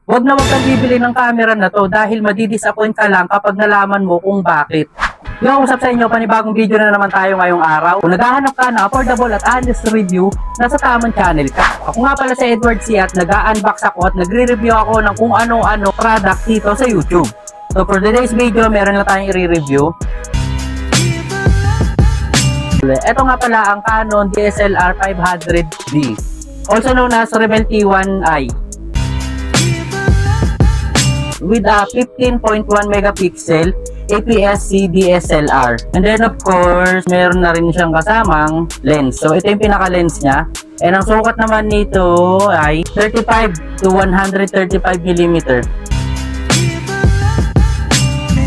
Huwag na huwag kang bibili ng camera na to dahil madidisappoint ka lang kapag nalaman mo kung bakit. Yung usap sa inyo, panibagong video na naman tayo ngayong araw. Kung naghahanap ka na affordable at honest review, nasa tamang channel ka. Ako nga pala si Edward C. at nag-unbox ako at nagre-review ako ng kung ano-ano product dito sa YouTube. So for today's video, meron na tayong i-review. Ito nga pala ang Canon DSLR 500D, also known as Rebel T1i, with a 15.1 megapixel APS-C DSLR. And then of course, meron na rin siyang kasamang lens. So ito yung pinaka-lens niya. And ang sukat naman nito ay 35 to 135 mm.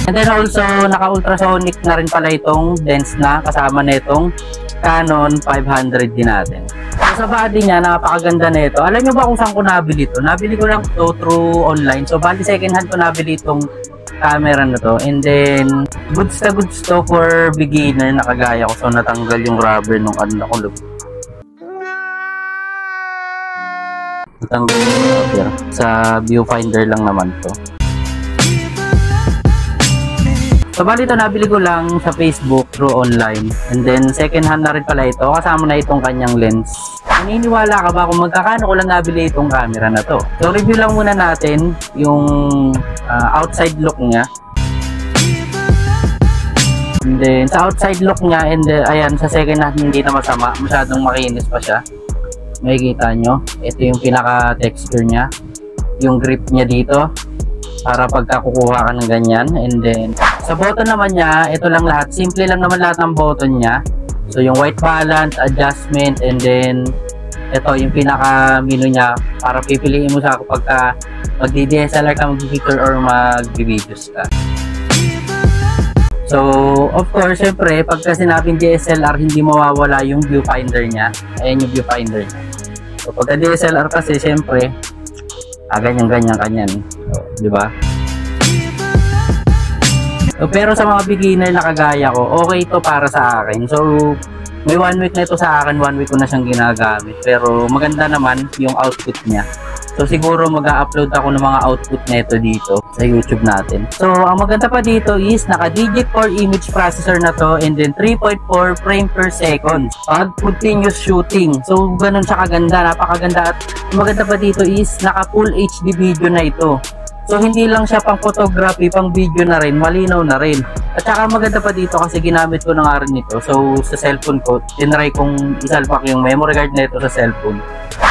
And then also, naka-ultrasonic na rin pala itong lens na kasama na itong Canon 500 din natin. So, sa body niya, napakaganda na ito. Alam nyo ba kung saan ko nabili ito? Nabili ko lang ito through online. So, bali second hand ko nabili itong camera na to. And then, goods to for beginner na kagaya ko. So, natanggal yung rubber nung ano ko. Natanggal yung rubber. Sa viewfinder lang naman to. So, bali ito nabili ko lang sa Facebook through online. And then, second hand na rin pala ito. Kasama na itong kanyang lens. Naniniwala ka ba kung magkakano ko lang nabili itong camera na to? So, review lang muna natin yung outside look niya. And then, sa outside look niya, and then, ayan, sa second hand hindi na masama. Masyadong makinis pa siya. Makikita nyo. Ito yung pinaka-texture niya. Yung grip niya dito. Para pagkakukuha ka ng ganyan. And then, sa button naman niya, ito lang lahat. Simple lang naman lahat ng button niya. So, yung white balance, adjustment, and then, ito yung pinaka-menu niya para pipiliin mo sa kapag mag-DSLR ka, mag-picture or mag-videos ka. So, of course, syempre, pagka sinabing DSLR, hindi mawawala yung viewfinder niya. Ayan yung viewfinder niya. So, pagka DSLR kasi, syempre, ganyan-ganyan kanyan. So, di ba? So, pero sa mga beginner na kagaya ko, okay ito para sa akin. So, may 1 week na ito sa akin, 1 week ko na siyang ginagamit. Pero maganda naman yung output niya. So, siguro mag-upload ako ng mga output na ito dito sa YouTube natin. So, ang maganda pa dito is naka-digit core image processor na to and then 3.4 frame per second. Pag continuous shooting. So, ganun siya kaganda. Napakaganda. At maganda pa dito is naka-full HD video na ito. So, hindi lang siya pang photography, pang video na rin, malinaw na rin. At saka maganda pa dito kasi ginamit ko na nga rin ito. So, sa cellphone ko, tinry kong isalpak yung memory card na ito sa cellphone.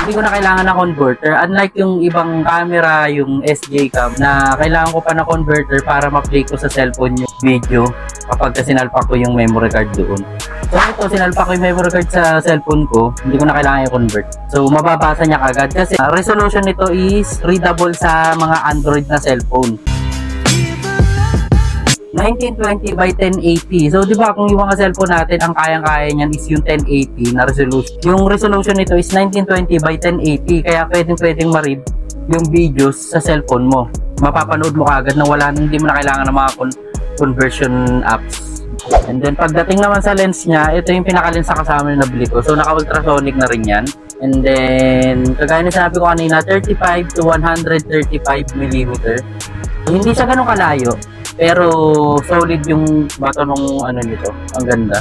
Hindi ko na kailangan ng converter. Unlike yung ibang camera, yung SJ cam, na kailangan ko pa ng converter para ma-play ko sa cellphone yung video kapag sinalpak ko yung memory card doon. So, ito, sinalpak ko yung memory card sa cellphone ko, hindi ko na kailangan i-convert. So, mababasa niya kagad kasi resolution nito is readable sa mga Android na cellphone. 1920 by 1080. So, di ba kung yung mga cellphone natin, ang kayang-kaya niyan is yung 1080 na resolution. Yung resolution nito is 1920 by 1080. Kaya pwedeng ma-read yung videos sa cellphone mo. Mapapanood mo kagad na hindi mo na kailangan ng mga conversion apps. And then, pagdating naman sa lens niya, ito yung pinaka-lens na kasama na nabili ko. So, naka-ultrasonic na rin yan. And then, kagaya na sinabi ko kanina, 35 to 135 mm. So, hindi siya ganun kalayo. Pero solid yung bato nung ano nito. Ang ganda.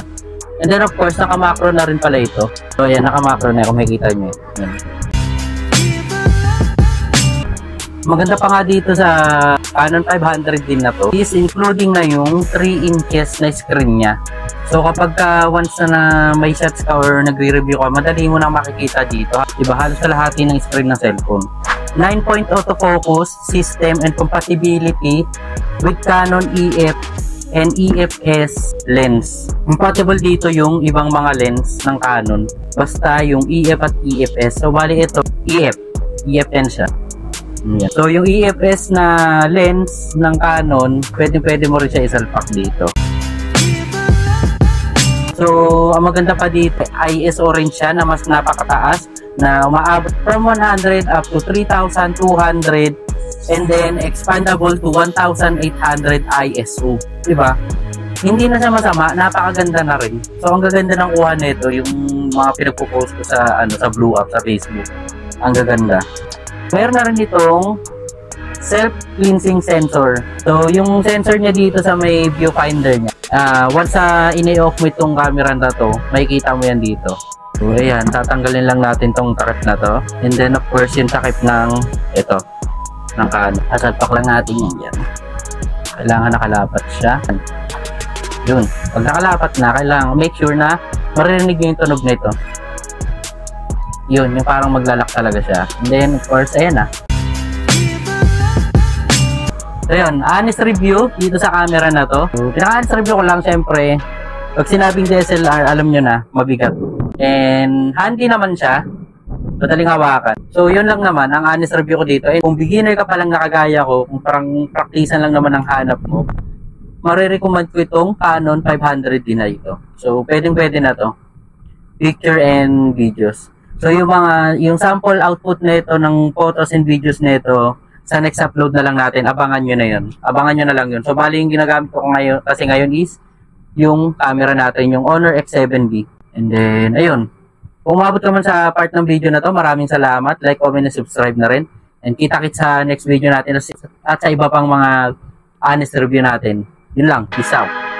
And then of course, naka-macro na rin pala ito. So ayan, naka-macro na kung makikita nyo. Ayan. Maganda pa nga dito sa Canon 500 din na to is including na yung 3 inches na screen niya. So kapag once na may shots ka or nagre-review ka, madali mo na makikita dito. Diba? Halos kalahati ng screen ng cellphone. 9-point autofocus system and compatibility with Canon EF and EFS lens. Compatible dito yung ibang mga lens ng Canon. Basta yung EF at EFS. So, bali ito, EFN siya. Yan. So, yung EFS na lens ng Canon, pwede mo rin siya isalpak dito. So, ang maganda pa dito, ISO rin siya na mas napakataas na umaabot from 100 up to 3,200 and then expandable to 1,800 ISO. Diba? Hindi na siya masama, napakaganda na rin. So, ang gaganda ng kuha nito, yung mga pinagpo-post ko sa Blue App, sa Facebook. Ang gaganda. Meron na rin itong self-cleansing sensor. So, yung sensor niya dito sa may viewfinder niya, once ini-off mo itong camera na to, makikita mo yan dito. So, ayan, tatanggalin lang natin tong takip na to. And then, of course, yung takip ng ito, ng kanan. Sasalpak lang natin yan. Kailangan nakalapat siya. Yun. Pag nakalapat na, kailangan make sure na maririnig nyo yung tunog na ito. Yun, yung parang maglalak talaga siya. And then, of course, ayan na. So, yun, honest review dito sa camera na to. So, pinaka-honest review ko lang, syempre, pag sinabing DSLR, alam nyo na, mabigat. And, handy naman siya. Madaling hawakan. So, yun lang naman, ang honest review ko dito. And, kung beginner ka palang nakagaya ko, kung parang praktisan lang naman ang hanap mo, marirecommend ko itong Canon 500D na ito. So, pwedeng-pwede na to. Picture and videos. So, yung sample output nito ng photos and videos nito, sa next upload na lang natin, abangan nyo na yun. Abangan nyo na lang yun. So, bali yung ginagamit ko ngayon, kasi ngayon is, yung camera natin, yung Honor X7B. And then, ayun. Kung umabot naman sa part ng video na to, maraming salamat. Like, comment, and subscribe na rin. And kita-kits sa next video natin at sa iba pang mga honest review natin. Yun lang. Peace out.